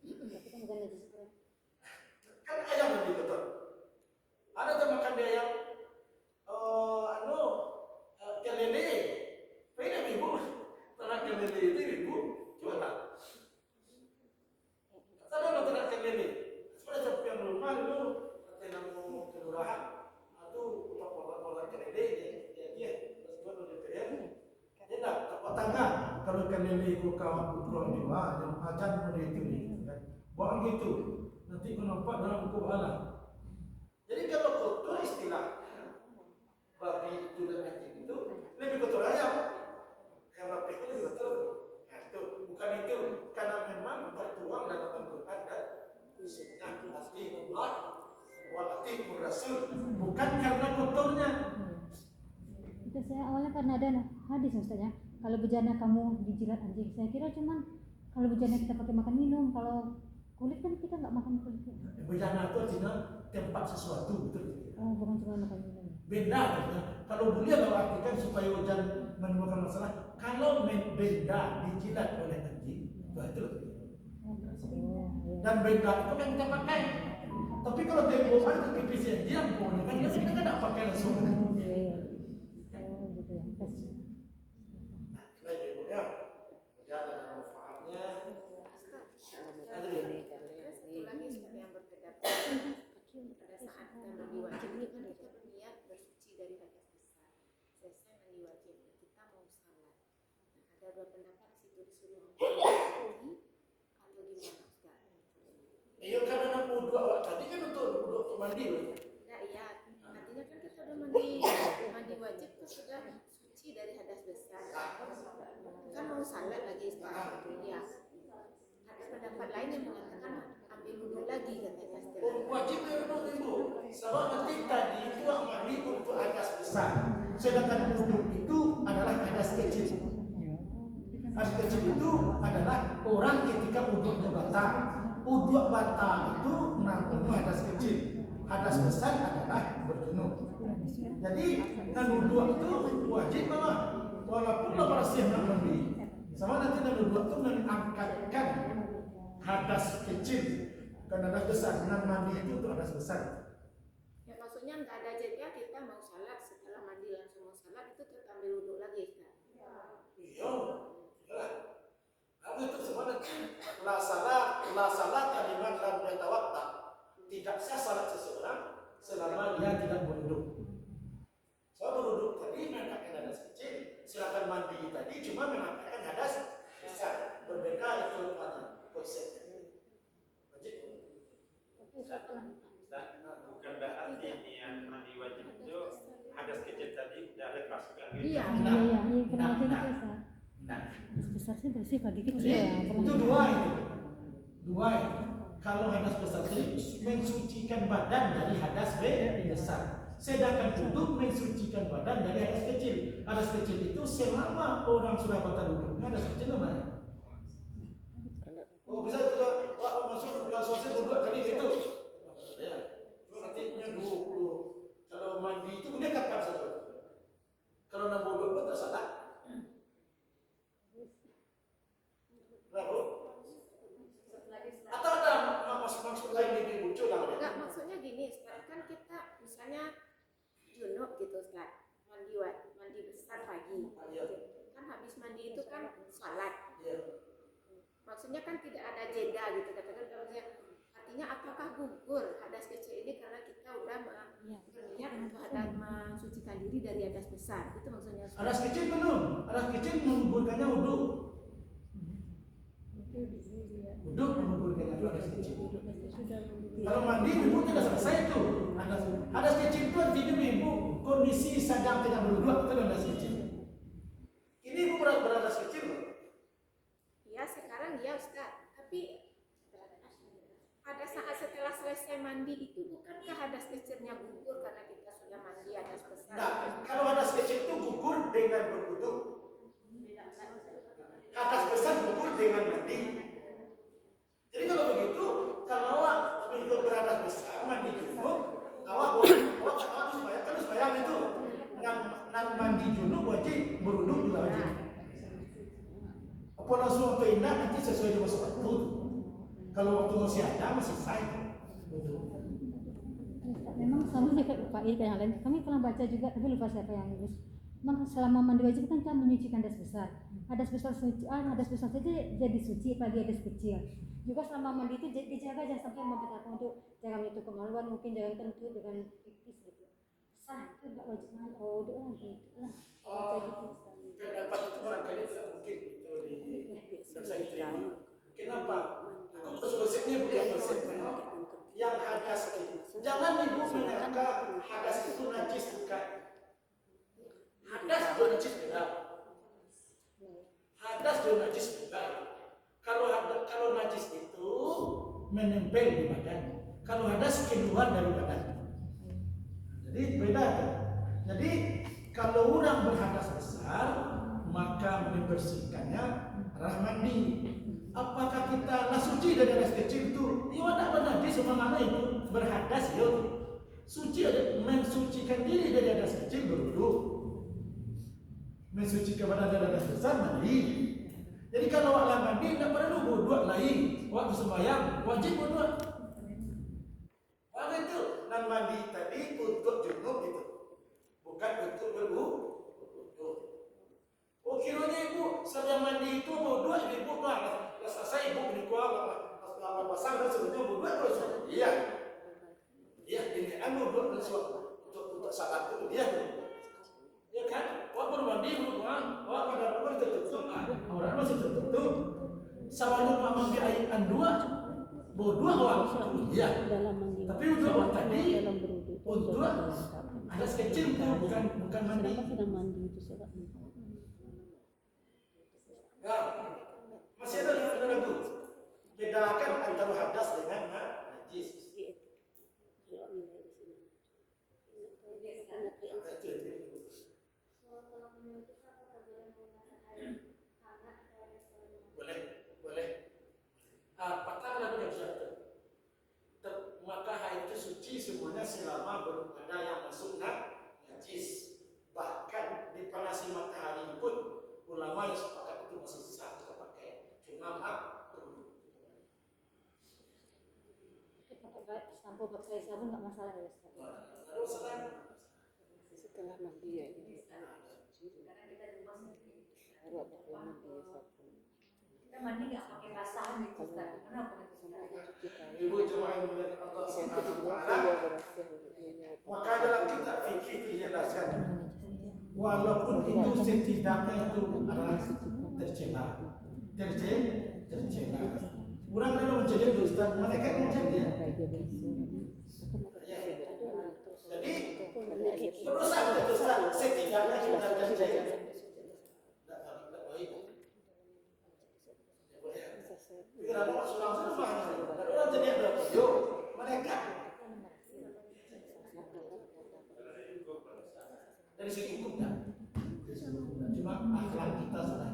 Tapi kan bukan najis berat. Kan ayam lebih kotor. Ada tuh makan di ayam, kelele. Pengen ibu, ternak kelele itu ibu, coba tak. Saya lo ternak kelele. Sudah sampai yang rumah dulu, nanti namu kelurahan, atau pola kelele dia, terus gua udah DPR. Dia nak tempat tangga. Kalau kelele itu kau kurang dua, yang ajan pun itu ni. Buat gitu, nanti kau nampak dalam buku Allah. Jadi kalau kotor istilah babi itu dan anjing itu lebih kotor ayam. Yang babi itu lebih kotor. Nah, itu bukan itu karena memang tertuang dalam Al-Quran dan sunnah Allah wa atiiur rasul, bukan karena kotornya. Itu saya awalnya karena ada hadis Ustaz ya. Kalau bejana kamu dijilat anjing, saya kira cuman kalau bejana kita pakai makan minum, kalau kulit kan kita nggak makan kulitnya. Bejana itu artinya tempat sesuatu, betul. Oh, bukan cuma makan minum. Benda artinya. Kalau boleh kalau artikan supaya hujan menimbulkan masalah, kalau benda dijilat oleh anjing, itu. Dan benda itu kan kita pakai. Tapi kalau tempohan itu pipis yang diam pun, kan kita tidak pakai langsung. Dua pendapat situ disuruh atau gimana Ustaz? Iya karena nak wudhu awak tadi kan untuk mandi loh. Ya iya, artinya kan kita udah mandi wajib tuh sudah suci dari hadas besar. Kan mau salat lagi Ustaz. Ya. Ada pendapat lain yang mengatakan ambil wudhu lagi katanya setelah. Wajib wudhu ibu. Sebab nanti tadi itu mandi untuk hadas besar. Sedangkan wudhu itu adalah hadas kecil. Hadas kecil itu adalah orang ketika wudhunya batal. Wudhu batal itu namanya hadas kecil. Hadas besar adalah berjunub. Jadi dengan wudhu itu wajib memang walaupun lepas siang nak mandi. Sama nanti dengan wudhu itu mengangkatkan hadas kecil dan hadas besar. Dengan mandi itu untuk hadas besar. Ya maksudnya nggak ada jeda kita mau salat setelah mandi langsung mau salat itu tetap ambil wudhu lagi Ustaz. Iya. Lalu itu sebenarnya la salat kalimat lam yatawatta. Tidak sah salat seseorang selama dia tidak berwudhu. Soal berwudhu tadi mengangkatkan hadas kecil, silakan mandi tadi cuma mengangkatkan hadas besar. Berbeda itu konsepnya. Wajib. Bukan berarti niat mandi wajib itu hadas kecil tadi tidak lepas kan? Iya. Iya, kenapa itu Ustaz? Besar sih bersih pagi kecil. Itu dua itu. Kalau hadas besar itu mensucikan badan dari hadas besar. Sedangkan wudhu mensucikan badan dari hadas kecil. Hadas kecil itu selama orang sudah batal wudhu. Hadas kecil namanya. Oh bisa juga masuk ke suasana wudhu kali itu. Ya. Nanti punya dua. Kalau mandi itu dia kapan saja. Kalau nak wudhu pun tak salah. Atau ada maksud lain lebih muncul lah? Enggak, maksudnya gini, Ustaz, kan kita misalnya junub gitu Ustaz, mandi besar pagi. Kan habis mandi itu kan salat. Maksudnya kan tidak ada jeda gitu katakan artinya apakah gugur hadas kecil ini karena kita udah berniat untuk ada mensucikan diri dari hadas besar. Itu maksudnya Ustaz. Hadas kecil belum. Hadas kecil menggugurkannya wudhu. Wudhu Kalau mandi ibu tidak selesai itu. Hadas kecil itu artinya ibu kondisi sedang tidak berwudu itu hadas kecil. Ini ibu berhadas kecil loh. Ya sekarang ya Ustaz, tapi pada saat setelah selesai mandi itu bukankah hadas kecilnya gugur karena kita sudah mandi hadas besar? Nah, kalau hadas kecil itu gugur dengan berwudu. Hadas besar gugur dengan mandi. Jadi kalau begitu, kalau awak begitu berhadas besar mandi junub, awak harus bayang itu. Nang mandi junub wajib, berwudu juga wajib. Apa langsung pindah nanti sesuai dengan waktu. Kalau waktu masih ada masih sah. Memang sama sih Pak kayak yang lain. Kami pernah baca juga tapi lupa siapa yang nulis. Memang selama mandi wajib kan kita menyucikan hadas besar. Hadas besar suci, hadas besar saja jadi suci apalagi hadas kecil. Juga selama mandi itu dijaga jangan sampai membatalkan untuk jangan menyentuh kemaluan, mungkin jangan tentu dengan pipis gitu. Sah itu enggak wajib mandi. Oh, doang gitu lah. Pendapat itu barangkali tidak mungkin itu saya terima. Kenapa? Aku konsepnya bukan konsepnya yang hadas itu. Jangan ibu menyangka hadas itu najis bukan. Hadas itu najis bukan. Hadas itu najis bukan. Kalau najis itu menempel di badan. Kalau hadas keluar dari badan. Jadi beda. Jadi kalau orang berhadas besar maka membersihkannya adalah mandi. Apakah kita lah suci dari hadas kecil itu? Ya tidak benar di semangatnya itu berhadas ya. Suci ada mensucikan diri dari hadas kecil berwudu. Mensucikan badan dari hadas besar mandi. Jadi kalau awak mandi tidak perlu wudu lain. Waktu sembahyang wajib wudu. Wah itu nan mandi tadi untuk junub itu. Bukan untuk berwudu. Oh kiranya ibu sedang mandi itu wudu ibu lah. Selesai ibu menikah lawan pasang dan sebetulnya wudu terus. Iya. Iya ini anu wudu untuk saat itu dia. Ya kan? Wah baru mandi wudu wah pada rumah tertutup. Orang masih tertutup. Sama lupa mandi air andua. Wudu awal. Iya. Tapi wudu awal tadi untuk hadas kecil itu bukan mandi. Ya, masih ada ragu. Bedakan antara hadas dengan najis. Boleh. Apakah lagu yang sudah maka haid itu suci semuanya selama belum ada yang masuk najis. Bahkan dipanasi matahari pun ulama yang sepakat itu masih sah kita pakai. Cuma sampo pakai sabun nggak masalah ya Ustaz? Ada masalah. Setelah mandi ya ini. Baru ada mandi ya sabun. Kita mandi nggak pakai basahan gitu Ustaz. Kenapa itu? Ibu cuma yang melihat Allah Subhanahu wa taala. Maka dalam kitab fikih dijelaskan walaupun itu setidaknya itu adalah tercela. Orang lain menjadi Ustaz, mereka menjadi. Jadi berusaha untuk Ustaz setidaknya kita tercela. Karena langsung orang jadi ada video mereka dari segi hukum cuma akhlak kita sudah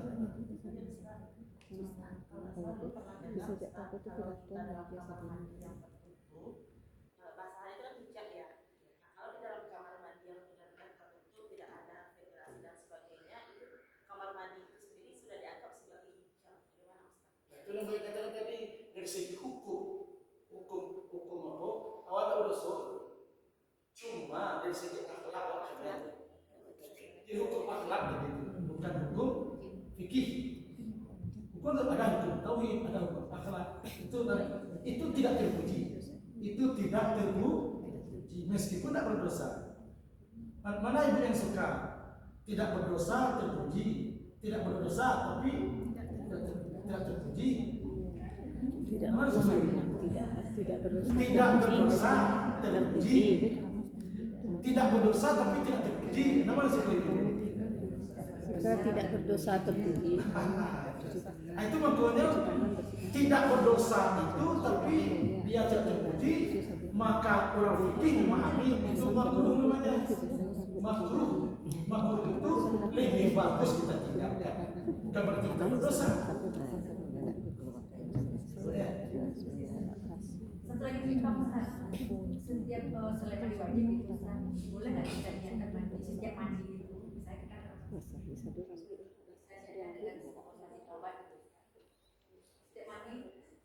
Bisa jak aku tuh tidak tahu biasa dulu. Bahasa itu kan bijak ya. Kalau di dalam kamar mandi yang benar-benar tertutup tidak ada ventilasi dan sebagainya, itu kamar mandi itu sendiri sudah dianggap sebagai hijab. Gimana Ustaz? Nah, itu yang saya katakan tadi dari segi hukum apa? Awal tak urusan. Cuma dari segi akhlak ada. Jadi hukum akhlak begitu, bukan hukum fikih. Hukum ada hukum tauhid, ada hukum akhlak. Itu tidak terpuji. Itu tidak terpuji meskipun tidak berdosa. Mana ibu yang suka tidak berdosa terpuji, tidak berdosa tapi tidak terpuji. Tidak Mana semua tidak Tidak berdosa terpuji. Tidak berdosa tapi tidak terpuji. Nama seperti itu. Saya tidak berdosa terpuji. Nah, itu makanya tidak berdosa itu tapi dia tidak terpuji, maka orang fikih memahami itu makruh namanya. Makruh itu lebih bagus kita tinggalkan. Bukan berarti kita berdosa. Setelah kita Ustaz, setiap selain mandi wajib itu Ustaz, boleh nggak kita niatkan mandi setiap mandi itu? Misalnya kita saya dengan taubat itu. Setiap mandi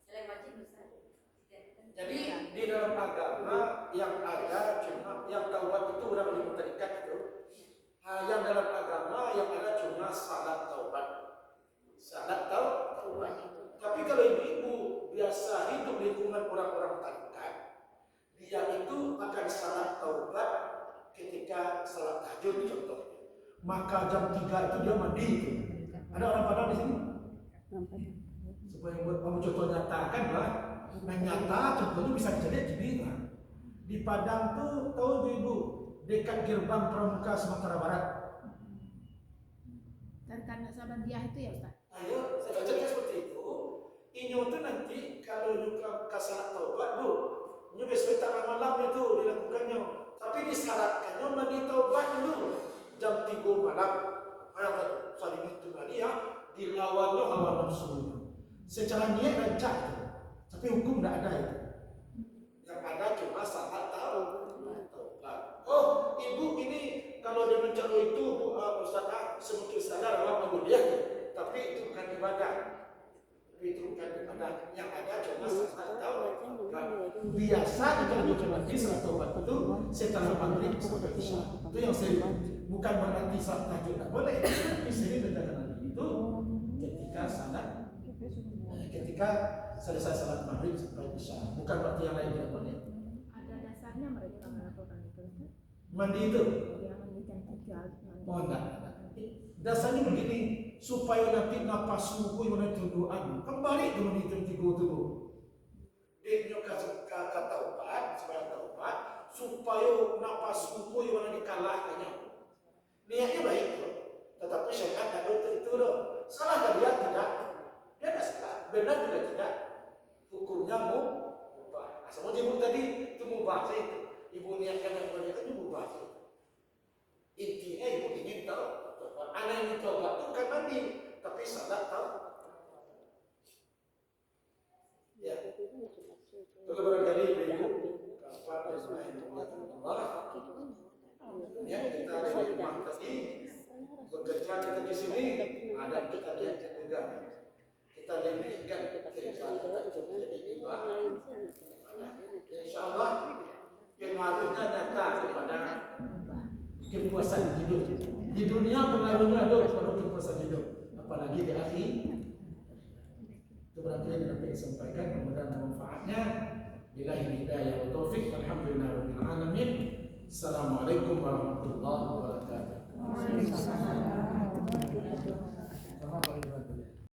selain wajib Ustaz. Jadi di dalam agama yang ada cuma yang taubat itu orang lebih terikat itu. Yang dalam agama yang ada cuma salat taubat. Salat taubat. Tapi kalau ibu-ibu biasa hidup di lingkungan orang-orang tarikat, dia itu akan salat taubat ketika salat tahajud contohnya. Maka jam 3 itu dia mandi itu. Ada orang Padang di sini? Supaya buat kamu contoh nyata kan lah. Nah nyata contohnya bisa dijadikan gini lah. Di Padang tuh tahu ibu dekat gerbang Pramuka Sumatera Barat. Dan karena Sabandiah itu ya Ustaz. Ayo, saya bacakan seperti itu. Inyo itu nanti kalau nyuka salat taubat bu, nyo besok tengah malam itu dilakukannya. Tapi disyaratkannya mandi taubat dulu jam 3 malam. Saling itu tadi ya, dilawannya hawa nafsu. Secara niat rancak itu, tapi hukum tidak ada itu. Yang ada cuma salat taubat. Oh, ibu ini kalau dia mencari itu bu, Ustaz semakin sadar awak menguliah, tapi itu bukan ibadah. Itu bukan ibadah. Yang ada cuma salat taubat. Biasa kalau kita mandi salat taubat itu setelah maghrib sampai isya. Itu yang sering. Bukan berarti salat tahajud tidak boleh. Tapi sering menjalankan itu ketika salat, ketika selesai salat maghrib sampai isya. Bukan berarti yang lain tidak boleh. Ada dasarnya mereka melakukan itu Ustaz. Mandi itu. Dia mandikan 3 Oh enggak. Dasarnya begini, supaya nanti napasmu ku yang nanti doa kembali dengan itu tiga-tiga. Dia kata taubat, sebagai taubat, supaya napasmu ku yang nanti kalahkannya. Niatnya baik loh, tetapi syariat tak ada itu loh. Salah tak dia tidak, dia tak salah. Benar juga tidak. Hukumnya mubah. Asal ibu tadi itu mubah sih itu. Ibu niatkan yang boleh itu mubah sih. Intinya ibu ingin tahu. Anak yang taubat itu kan mandi, tapi salat tahu. Ya. Kalau barangkali ibu kapan Allah. Ya kita lagi tadi bekerja kita di sini ada kita lihat juga. Kita lihat kerja jadi ibadah. Insyaallah pengaruhnya nyata kepada kepuasan hidup. Di dunia pengaruhnya ada kepada kepuasan hidup, apalagi di akhir. Itu berarti yang dapat disampaikan, mudah-mudahan manfaatnya. Billahi hidayah wa taufik. Alhamdulillahirabbil alamin. Assalamualaikum warahmatullahi wabarakatuh.